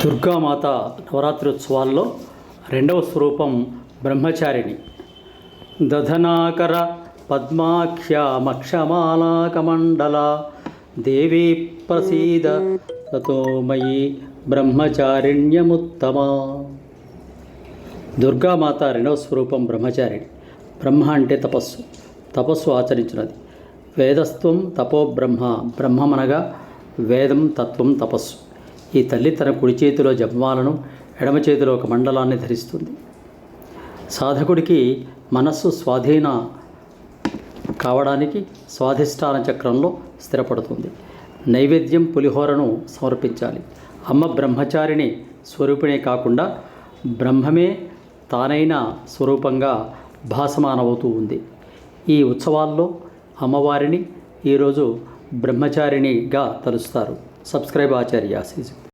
దుర్గామాత నవరాత్రి ఉత్సవాల్లో రెండవ స్వరూపం బ్రహ్మచారిణి. దధనాకర పద్మాఖ్యామక్షమాలాకమండల దేవీ ప్రసీద తతోమయీ బ్రహ్మచారిణ్యముత్తమా. దుర్గామాత రెండవ స్వరూపం బ్రహ్మచారిణి. బ్రహ్మ అంటే తపస్సు ఆచరించినది. వేదస్త్వం తపో బ్రహ్మ. బ్రహ్మమనగా వేదం, తత్వం, తపస్సు. ఈ తల్లి తన కుడి చేతిలో జపమాలను, ఎడమ చేతిలో ఒక మండలాన్ని ధరిస్తుంది. సాధకుడికి మనస్సు స్వాధీన కావడానికి స్వాధిష్టాన చక్రంలో స్థిరపడుతుంది. నైవేద్యం పులిహోరను సమర్పించాలి. అమ్మ బ్రహ్మచారిణి స్వరూపిణే కాకుండా బ్రహ్మమే తానైన స్వరూపంగా భాసమానవుతూ ఉంది. ఈ ఉత్సవాల్లో అమ్మవారిని ఈరోజు బ్రహ్మచారిణిగా తలుస్తారు. సబ్స్క్రైబ్ ఆచార్య.